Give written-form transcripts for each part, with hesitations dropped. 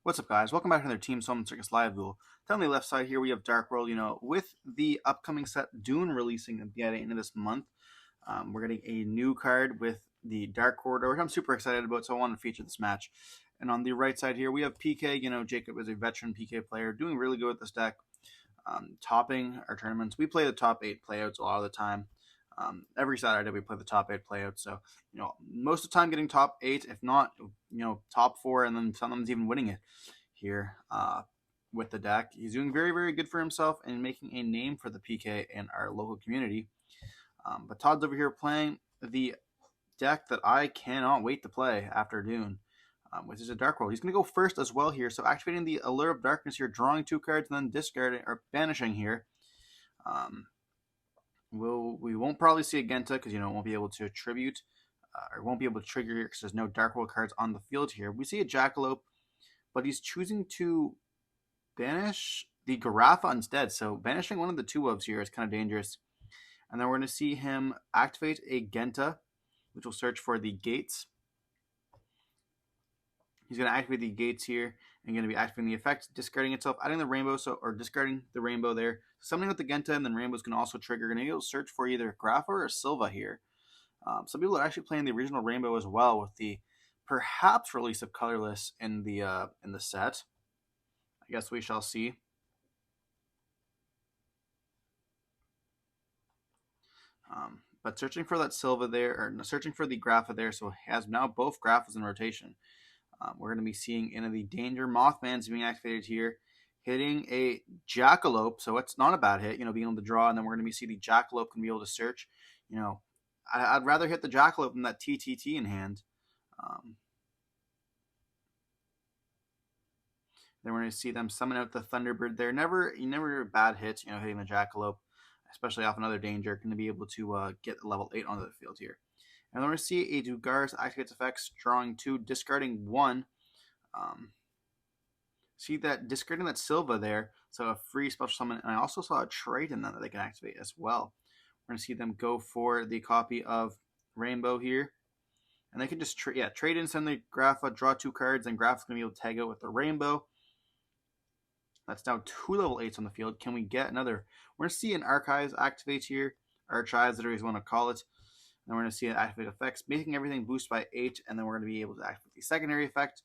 What's up, guys? Welcome back to another Team Solemn Circus live duel. On the left side here, we have Darkworld. With the upcoming set Dune releasing at the end of this month, we're getting a new card with the Dark Corridor, which I'm super excited about, so I wanted to feature this match. And on the right side here, we have PK. Jacob is a veteran PK player, doing really good with this deck, topping our tournaments. We play the top 8 playouts a lot of the time. Every Saturday we play the top 8 playouts, so most of the time getting top 8, if not top 4, and then sometimes even winning it here with the deck. He's doing very, very good for himself and making a name for the PK in our local community. But Todd's over here playing the deck that I cannot wait to play after Dune, which is a Dark World. He's going to go first as well here, so activating the Allure of Darkness here, drawing 2 cards, and then discarding or banishing here. We won't probably see a Genta because it won't be able to attribute or won't be able to trigger here because there's no Dark World cards on the field here. We see a Jackalope, but he's choosing to banish the Garafa instead. So banishing one of the 2 ofs here is kind of dangerous. And then we're going to see him activate a Genta, which will search for the gates. He's going to activate the gates here and going to be activating the effect, discarding itself, adding the rainbow, or discarding the rainbow there. Summoning with the Genta, and then rainbows can also trigger. Going to be able to search for either Grafa or Silva here. Some people are actually playing the original rainbow as well with the perhaps release of colorless in the set. I guess we shall see. But searching for that Silva there, or searching for the Grafa there, so it has now both Grafas in rotation. We're going to be seeing into the Danger Mothman's being activated here, hitting a Jackalope, so it's not a bad hit, being able to draw, and then we're going to see the Jackalope can be able to search. I'd rather hit the Jackalope than that TTT in hand. Then we're going to see them summon out the Thunderbird there. Never a bad hit, hitting the Jackalope, especially off another Danger, going to be able to get level 8 onto the field here. And then we're going to see a Dugar's activates effects, drawing 2, discarding 1. See that discarding that Silva there, so a free special summon. And I also saw a trade in that they can activate as well. We're going to see them go for the copy of Rainbow here. And they can just trade in, send the Grafa, draw 2 cards, and Grafa's going to be able to tag out with the Rainbow. That's now 2 level 8s on the field. Can we get another? We're going to see an Archives activate here. Archives, whatever you want to call it. Then we're going to see it activate effects, making everything boost by 8, and then we're going to be able to activate the secondary effect.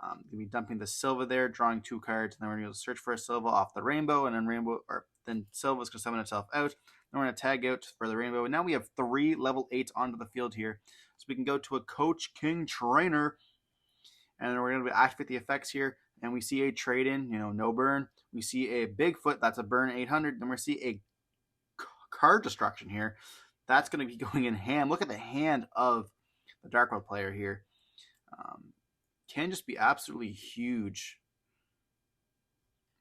Going to be dumping the Silva there, drawing 2 cards, and then we're going to be able to search for a Silva off the Rainbow, and then Silva's going to summon itself out. Then we're going to tag out for the Rainbow, and now we have 3 level 8s onto the field here. So we can go to a Coach King Trainer, and then we're going to activate the effects here, and we see a trade-in, no burn. We see a Bigfoot, that's a burn 800, then we see a card destruction here. That's going to be going in hand. Look at the hand of the Dark World player here. Can just be absolutely huge.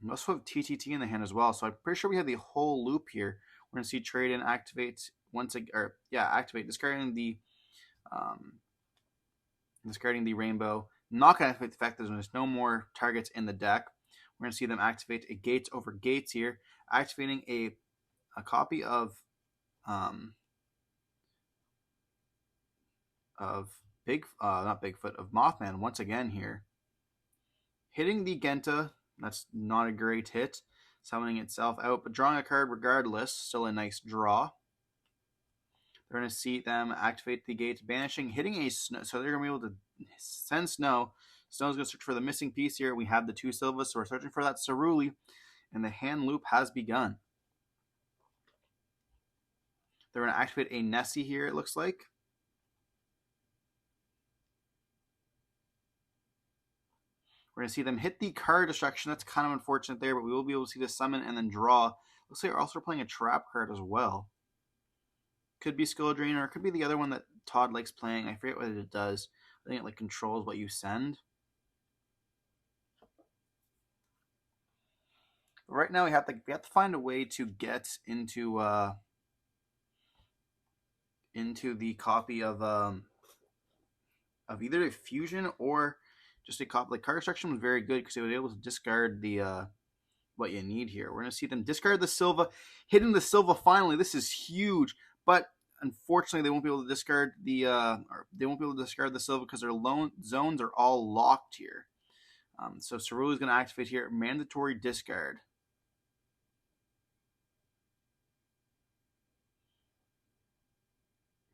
We also have TTT in the hand as well, so I'm pretty sure we have the whole loop here. We're going to see trade in activate once again, activate, discarding the rainbow. Not going to activate the fact that there's no more targets in the deck. We're going to see them activate a gates over gates here, activating a copy of Mothman once again here. Hitting the Genta, that's not a great hit. Summoning itself out, but drawing a card regardless, still a nice draw. They're going to see them activate the gates, banishing, hitting a snow, so they're going to be able to send Snow. Snow's going to search for the missing piece here. We have the 2 Silvas, so we're searching for that Ceruli, and the hand loop has begun. They're going to activate a Nessie here, it looks like. We're going to see them hit the card destruction. That's kind of unfortunate there, but we will be able to see the summon and then draw. Looks like we're also playing a trap card as well. Could be Skull Drain, or it could be the other one that Todd likes playing. I forget what it does. I think it controls what you send. But right now we have to find a way to get into the copy of either a fusion or just a copy. Like, card destruction was very good because they were able to discard the what you need here. We're going to see them discard the Silva, hitting the Silva finally. This is huge, but unfortunately they won't be able to discard the Silva because their zones are all locked here. So Cerulean is going to activate here. Mandatory discard.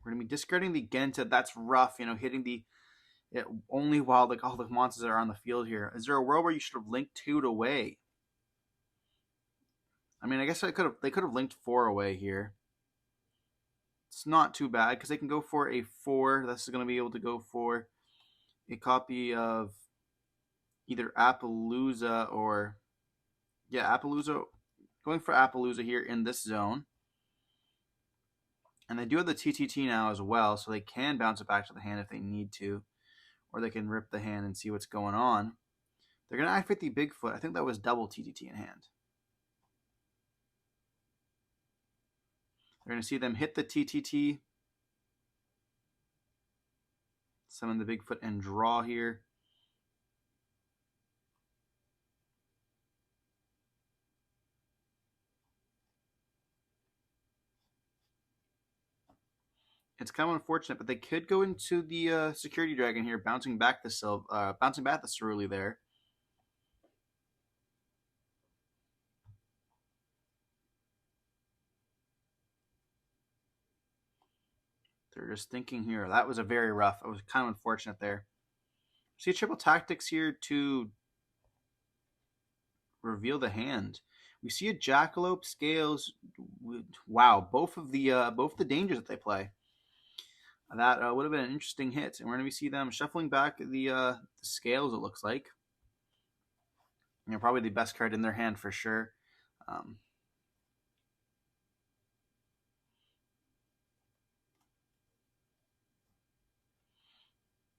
We're going to be discarding the Genta. That's rough, hitting the only while all the monsters are on the field here. Is there a world where you should have linked 2 away? I mean, I guess they could have linked 4 away here. It's not too bad because they can go for a 4. This is going to be able to go for a copy of either Appaloosa or Appaloosa. Going for Appaloosa here in this zone. And they do have the TTT now as well, so they can bounce it back to the hand if they need to. Or they can rip the hand and see what's going on. They're going to activate the Bigfoot. I think that was double TTT in hand. They're going to see them hit the TTT. Summon the Bigfoot and draw here. It's kind of unfortunate, but they could go into the security dragon here, bouncing back the Cerulli there. They're just thinking here. That was a very rough. It was kind of unfortunate there. See triple tactics here to reveal the hand. We see a Jackalope, Scales. Wow, both the dangers that they play. That would have been an interesting hit. And we're going to see them shuffling back the Scales, it looks like. Probably the best card in their hand for sure.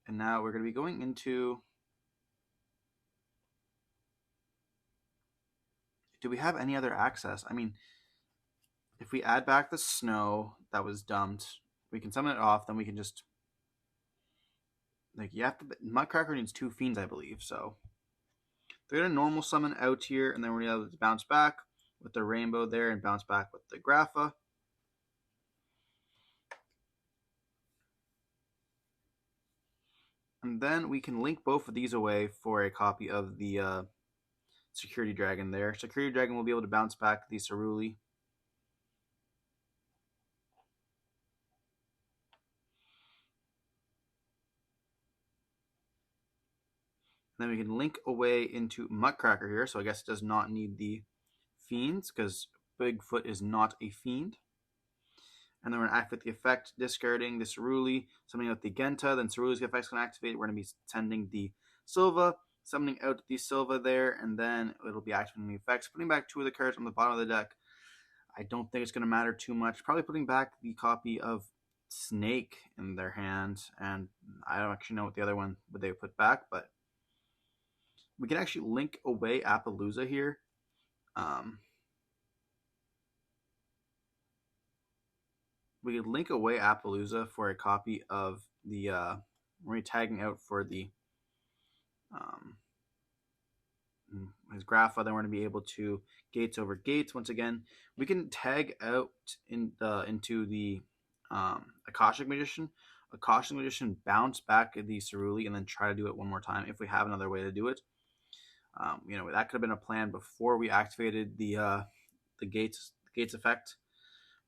And now we're going to be going into... Do we have any other access? I mean, if we add back the snow that was dumped, we can summon it off, then we can just... Mudcracker needs 2 fiends, I believe, so... They're going to normal summon out here, and then we're going to be able to bounce back with the rainbow there and bounce back with the Grapha. And then we can link both of these away for a copy of the Security Dragon there. Security Dragon will be able to bounce back the Cerulli. Then we can link away into Muttcracker here, so I guess it does not need the fiends because Bigfoot is not a fiend. And then we're going to activate the effect, discarding the Cerulli, summoning out the Genta, then Cerulli's effect is going to activate. We're going to be sending the Silva, summoning out the Silva there, and then it'll be activating the effects, putting back 2 of the cards on the bottom of the deck. I don't think it's going to matter too much. Probably putting back the copy of Snake in their hand, and I don't actually know what the other one would they put back, but we can actually link away Appaloosa here. We could link away Appaloosa for a copy of the we're tagging out for the his Grapha. Then we're going to be able to gates over gates. Once again, we can tag out into the Akashic Magician. Akashic Magician bounce back the Cerulli and then try to do it one more time if we have another way to do it. That could have been a plan before we activated the gates effect.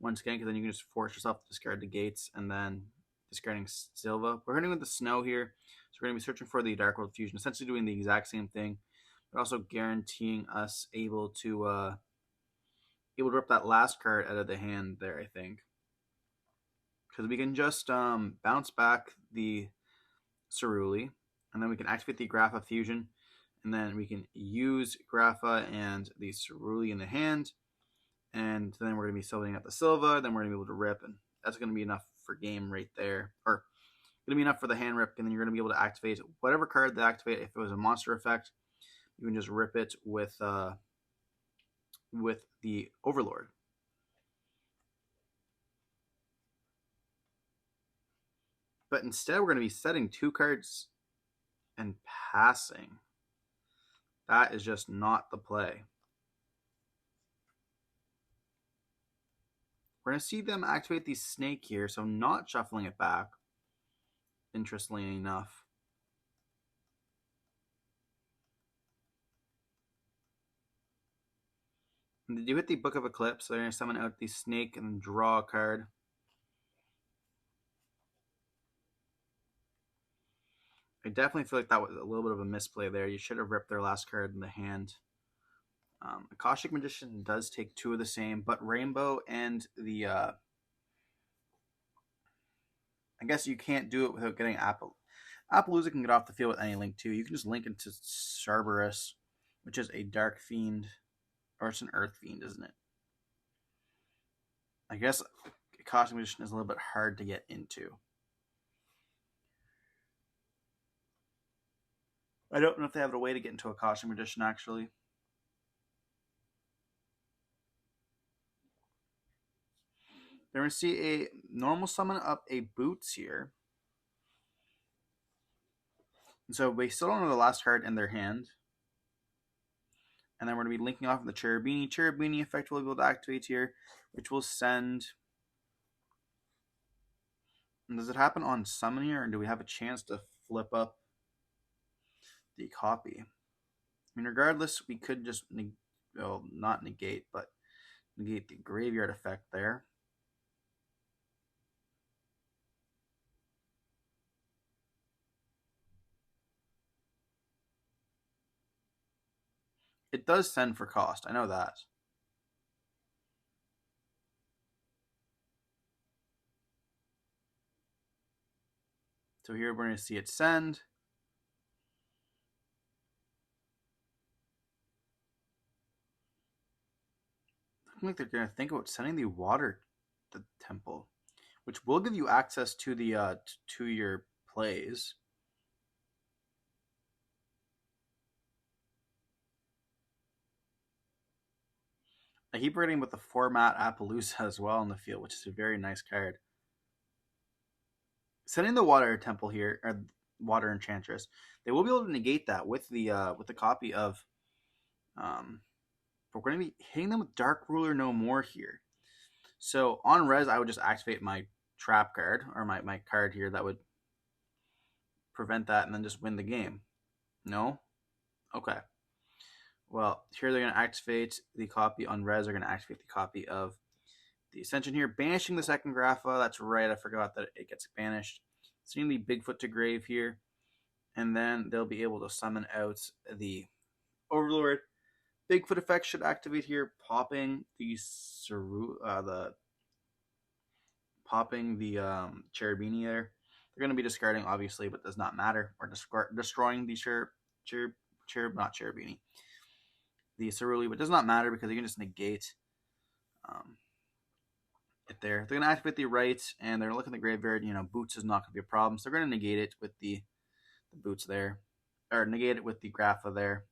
Once again, because then you can just force yourself to discard the gates and then discarding Silva. We're hitting with the snow here, so we're going to be searching for the darkworld fusion, essentially doing the exact same thing, but also guaranteeing us able to rip that last card out of the hand there, I think. Because we can just bounce back the Cerulli, and then we can activate the Grapha fusion, and then we can use Grapha and the Cerulli in the hand, and then we're going to be summoning out the Silva, then we're going to be able to rip, and that's going to be enough for game right there, or going to be enough for the hand rip, and then you're going to be able to activate whatever card they activate. If it was a monster effect, you can just rip it with the Overlord. But instead, we're going to be setting 2 cards and passing. That is just not the play. We're going to see them activate the Snake here, so not shuffling it back, interestingly enough. And they do hit the Book of Eclipse, so they're going to summon out the snake and draw a card. I definitely feel like that was a little bit of a misplay there. You should have ripped their last card in the hand. Akashic Magician does take 2 of the same, but Rainbow and the I guess you can't do it without getting Appaloosa can get off the field with any link too. You can just link into Cerberus, which is a Dark Fiend, or it's an Earth Fiend, isn't it? I guess Akashic Magician is a little bit hard to get into. I don't know if they have a way to get into Akashic Magician actually. They're going to see a normal summon up a Boots here. And so they still don't have the last card in their hand. And then we're going to be linking off of the Cherubini. Cherubini effect will be able to activate here, which will send... And does it happen on summon here, or do we have a chance to flip up the copy? I mean, regardless, we could just, well, not negate, but negate the graveyard effect there. It does send for cost, I know that. So here we're going to see it send. Looking like they're going to think about sending the water to the temple, which will give you access to the to your plays. I keep reading with the format Appaloosa as well in the field, which is a very nice card. Sending the water temple here, or water enchantress, they will be able to negate that with the copy of. We're going to be hitting them with Dark Ruler no more here. So on res, I would just activate my trap card, or my card here that would prevent that, and then just win the game. No? Okay. Well, here they're going to activate the copy on res. They're going to activate the copy of the Ascension here, banishing the second Grapha. That's right, I forgot that it gets banished. Sending the Bigfoot to grave here, and then they'll be able to summon out the Overlord. Bigfoot effect should activate here, popping the Cherubini there. They're going to be discarding, obviously, but does not matter. Or destroying the not Cherubini. The Ceruli, but does not matter because you can just negate it there. They're going to activate the rights, and they're looking at the graveyard. You know, Boots is not going to be a problem, so they're going to negate it with the Boots there. Or negate it with the Grapha there.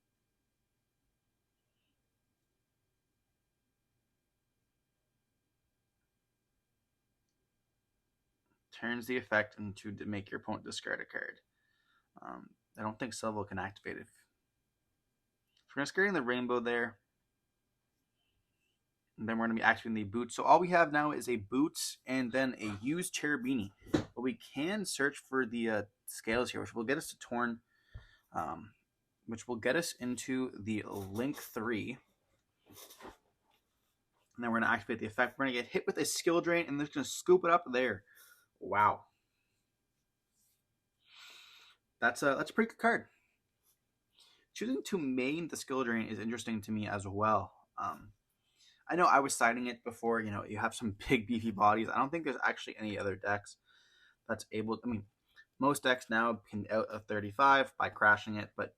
Turns the effect into to make your opponent discard a card. I don't think Silvo can activate it. So we're discarding the Rainbow there. And then we're going to be activating the Boots. So all we have now is a Boots and then a used Cherubini. But we can search for the scales here, which will get us to Torn, which will get us into the Link 3. And then we're going to activate the effect. We're going to get hit with a Skill Drain, and they're going to scoop it up there. Wow. That's a pretty good card. Choosing to main the Skill Drain is interesting to me as well. I know I was citing it before. You know, you have some big beefy bodies. I don't think there's actually any other decks that's able. I mean, most decks now can out a 35 by crashing it, but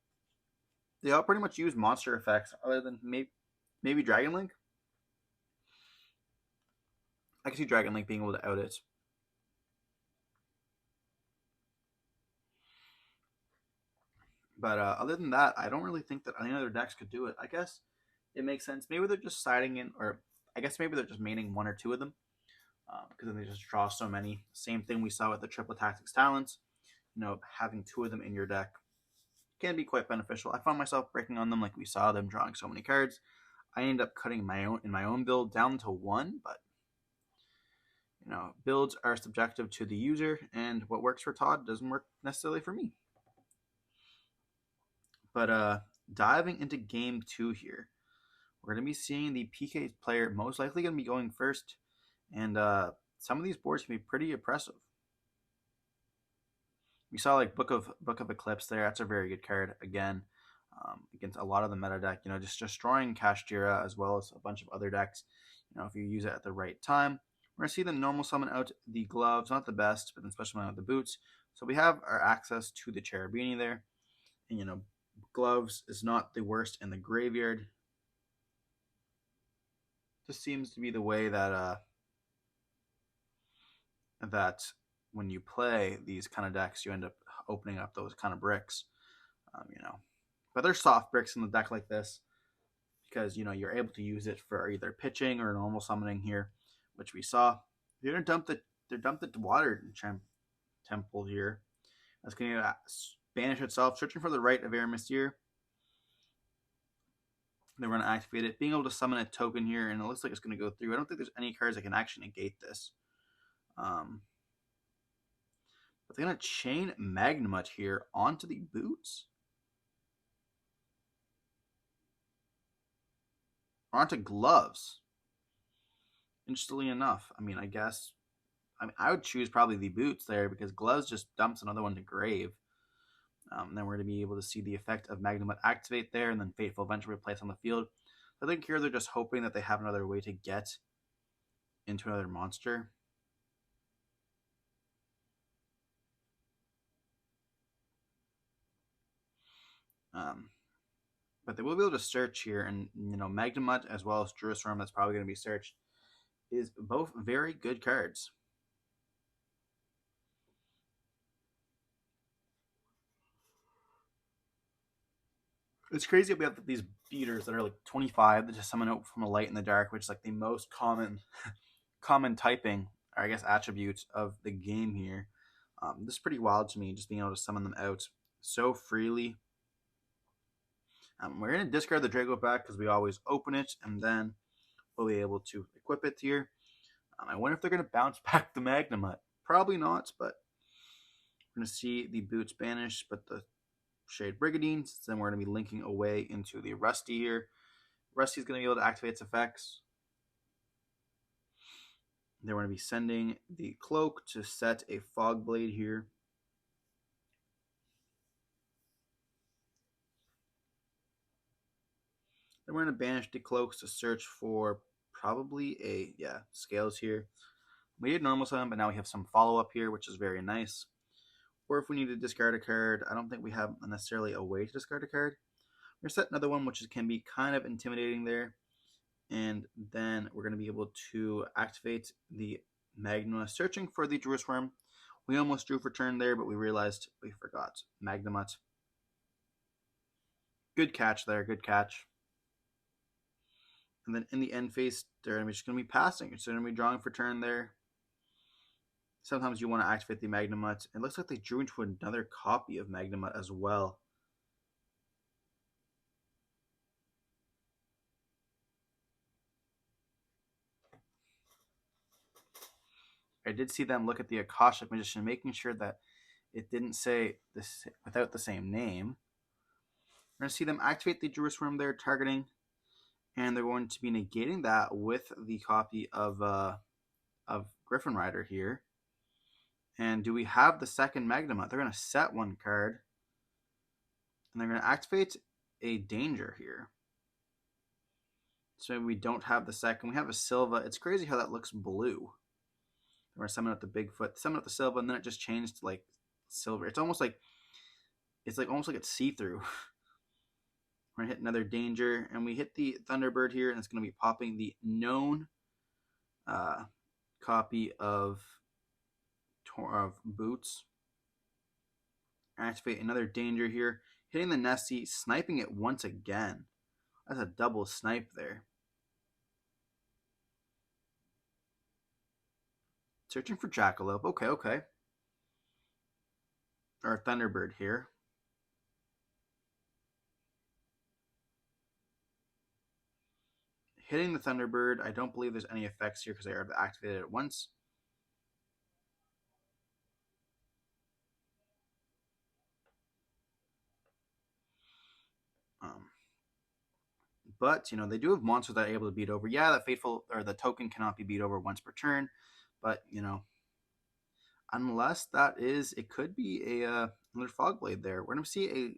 they all pretty much use monster effects, other than maybe Dragon Link. I can see Dragon Link being able to out it. But other than that, I don't really think that any other decks could do it. I guess it makes sense. Maybe they're just siding in, or I guess maybe they're just maining 1 or 2 of them, because then they just draw so many. Same thing we saw with the Triple Tactics Talents. You know, having 2 of them in your deck can be quite beneficial. I found myself breaking on them, like we saw them drawing so many cards. I ended up cutting my own build down to 1, but you know, builds are subjective to the user, and what works for Todd doesn't work necessarily for me. But diving into game 2 here, we're going to be seeing the PK player most likely going to be going first. And some of these boards can be pretty impressive. We saw like Book of Eclipse there. That's a very good card again, against a lot of the meta deck. You know, just destroying Kashtira as well as a bunch of other decks. You know, if you use it at the right time. We're gonna see the normal summon out the gloves, not the best, but then special summon out the boots. So we have our access to the Cherubini there, and you know, gloves is not the worst in the graveyard. Just seems to be the way that that when you play these kind of decks, you end up opening up those kind of bricks. You know, but there's soft bricks in the deck like this because you know you're able to use it for either pitching or normal summoning here, which we saw. They're gonna dump the water temple here. That's gonna banish itself, searching for the right of Mystere. Then we're gonna activate it, being able to summon a token here, and it looks like it's gonna go through. I don't think there's any cards that can actually negate this. But they're gonna chain Magnemite here onto the boots. Or onto gloves. Interestingly enough, I mean, I would choose probably the boots there because gloves just dumps another one to grave. Then we're going to be able to see the effect of Magnemite activate there, and then Fateful eventually place on the field. I think here they're just hoping that they have another way to get into another monster. But they will be able to search here, and you know, Magnemite as well as Jerusalem, that's probably going to be searched, is both very good cards. It's crazy we have these beaters that are like 25 that just summon out from a light in the dark, which is like the most common typing, or I guess attribute of the game here. This is pretty wild to me, just being able to summon them out so freely. We're going to discard the Draco back because we always open it, and then we'll be able to equip it here. I wonder if they're going to bounce back the Magnemite. Probably not, but we're going to see the boots banished, but the Shade Brigadines. Then we're going to be linking away into the Rusty here. Rusty's going to be able to activate its effects. Then we're going to be sending the Cloak to set a Fog Blade here. Then we're going to banish the Cloaks to search for probably Scales here. We did normal summon, but now we have some follow-up here, which is very nice. Or if we need to discard a card, I don't think we have necessarily a way to discard a card. We're going to set another one, which can be kind of intimidating there. And then we're going to be able to activate the Magma, searching for the Jerusalem. We almost drew for turn there, but we realized we forgot Magnemite. Good catch there, good catch. And then in the end phase, they're just going to be passing. So they're going to be drawing for turn there. Sometimes you want to activate the Magnemite. It looks like they drew into another copy of Magnemite as well. I did see them look at the Akashic Magician, making sure that it didn't say this without the same name. We're going to see them activate the Jerusalem they're targeting, and they're going to be negating that with the copy of Griffin Rider here. And do we have the second Magnemite? They're going to set one card, and they're going to activate a Danger here. So we don't have the second. We have a Silva. It's crazy how that looks blue. We're going to summon out the Bigfoot, summon out the Silva, and then it just changed to like silver. It's almost like it's see-through. We're going to hit another Danger, and we hit the Thunderbird here, and it's going to be popping the known copy of Boots. Activate another Danger here, hitting the Nessie, sniping it once again. That's a double snipe there. Searching for Jackalope. Okay. Or Thunderbird here. Hitting the Thunderbird. I don't believe there's any effects here because I already activated it once. But, you know, they do have monsters that are able to beat over. Yeah, the Fateful, or the token cannot be beat over once per turn. But, you know, unless that is, it could be a another Fogblade there. We're going to see a,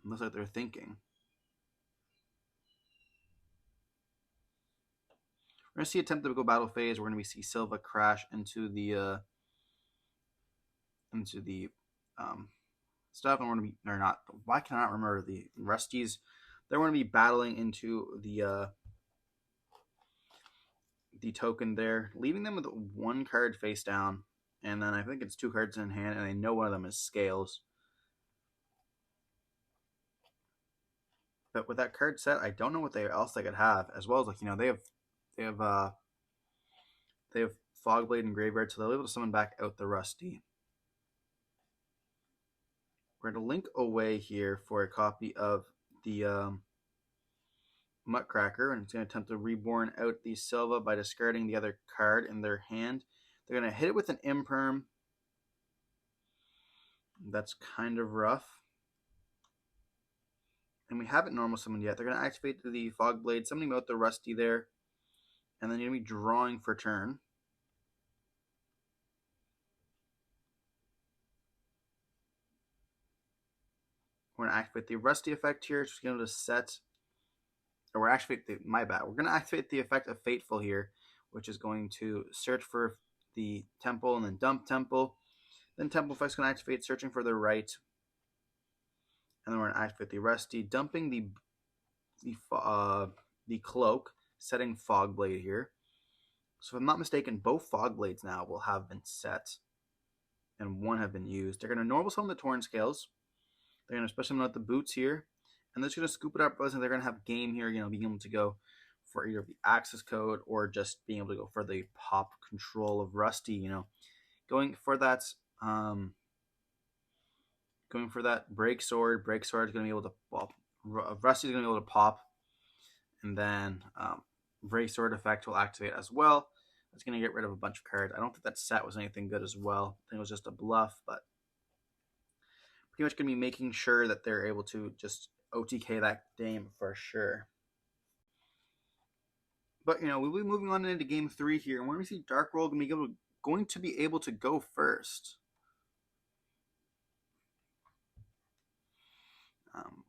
looks like they're thinking. We're going to see attempt to go battle phase. We're going to see Silva crash into the stuff, and we're going to be, or not, why can I not remember the Rusties? They're going to be battling into the token there, leaving them with one card face down, and then I think it's 2 cards in hand, and I know one of them is Scales. But with that card set, I don't know what else they could have, as well as, like, you know, they have Fogblade and Graveyard, so they'll be able to summon back out the Rusty. We're going to link away here for a copy of the Muttcracker, and it's going to attempt to reborn out the Silva by discarding the other card in their hand. They're going to hit it with an Imperm. That's kind of rough. And we haven't normal summoned yet. They're going to activate the Fogblade, summoning out the Rusty there, and then you're going to be drawing for turn. We're going to activate the Rusty effect here. It's going to set, or we're activate the, my bad. We're going to activate the effect of Fateful here, which is going to search for the Temple and then dump Temple. Then Temple effect's going to activate, searching for the right. And then we're going to activate the Rusty, dumping the Cloak, setting Fogblade here. So if I'm not mistaken, both Fogblades now will have been set, and one have been used. They're going to normal summon the Torn Scales. They're going to special summon out the Boots here, and they're just going to scoop it up. They're going to have game here, you know, being able to go for either the access code or just being able to go for the pop control of Rusty. You know, going for that Break Sword. Break Sword is going to be able to, well, Rusty's going to be able to pop, and then Break Sword effect will activate as well. That's going to get rid of a bunch of cards. I don't think that set was anything good as well. I think it was just a bluff, but pretty much going to be making sure that they're able to just OTK that game for sure. But, you know, we'll be moving on into game 3 here, and we're going to see darkworld going to be able to go first.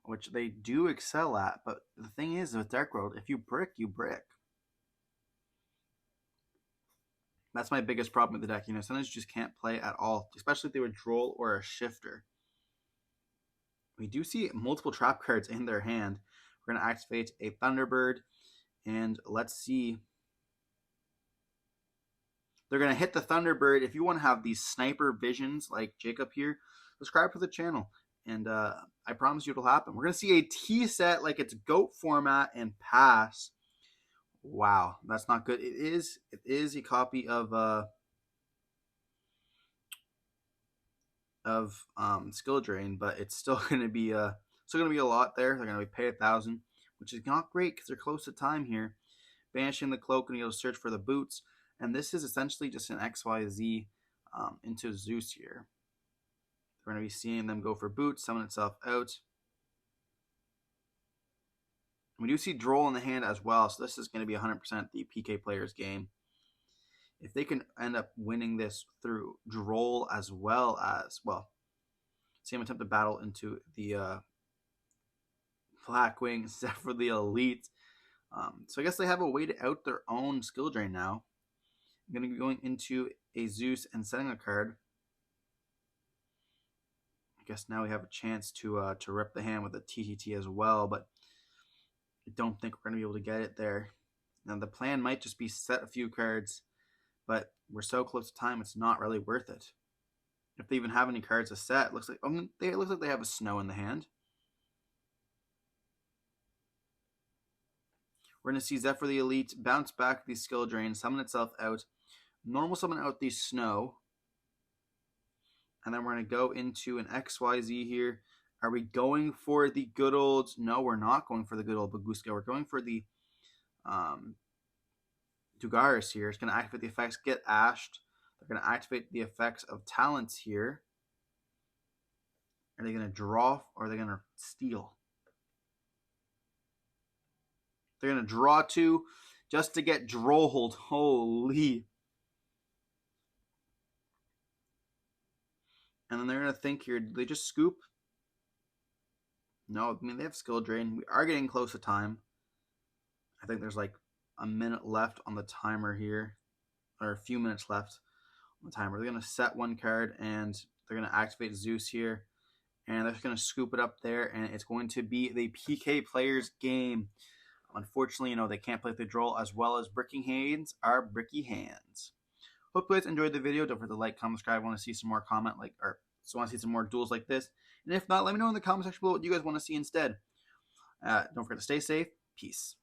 Which they do excel at, but the thing is with darkworld, if you brick, you brick. That's my biggest problem with the deck. You know, sometimes you just can't play at all, especially if they were Droll or a Shifter. We do see multiple trap cards in their hand. We're going to activate a Thunderbird, and let's see. They're going to hit the Thunderbird. If you want to have these sniper visions like Jacob here, subscribe to the channel, and I promise you it'll happen. We're going to see a T set like it's GOAT format and pass. Wow, that's not good. It is a copy of Skill Drain, but it's still going to be a lot there. They're going to pay 1,000, which is not great because they're close to time here. Banishing the Cloak, and you'll search for the Boots, and this is essentially just an XYZ into Zeus here. We're going to be seeing them go for Boots, summon itself out. We do see Droll in the hand as well, so this is going to be 100% the PK player's game. If they can end up winning this through Droll as well as, well, same attempt to battle into the Blackwing, except for the Elite. So I guess they have a way to out their own skill drain now. I'm going to be going into a Zeus and setting a card. I guess now we have a chance to rip the hand with a TTT as well, but I don't think we're going to be able to get it there. Now the plan might just be set a few cards, but we're so close to time, it's not really worth it. If they even have any cards to set, it looks like they have a Snow in the hand. We're going to see Zephyr the Elite bounce back the skill drain, summon itself out, normal summon out the Snow, and then we're going to go into an XYZ here. Are we going for the good old... No, we're not going for the good old Baguska. We're going for the Dugaris here. It's going to activate the effects, get Ashed. They're going to activate the effects of Talents here. Are they going to draw or are they going to steal? They're going to draw 2 just to get drolled. Holy. And then they're going to think here, do they just scoop? No, I mean, they have skill drain. We are getting close to time. I think there's like a minute left on the timer here, or a few minutes left on the timer. They're going to set 1 card, and they're going to activate Zeus here. And they're just going to scoop it up there, and it's going to be the PK player's game. Unfortunately, they can't play the droll as well as Bricky Hands are Bricky Hands. Hope you guys enjoyed the video. Don't forget to like, comment, subscribe. Want to see some more want to see some more duels like this. And if not, let me know in the comment section below what you guys want to see instead. Don't forget to stay safe. Peace.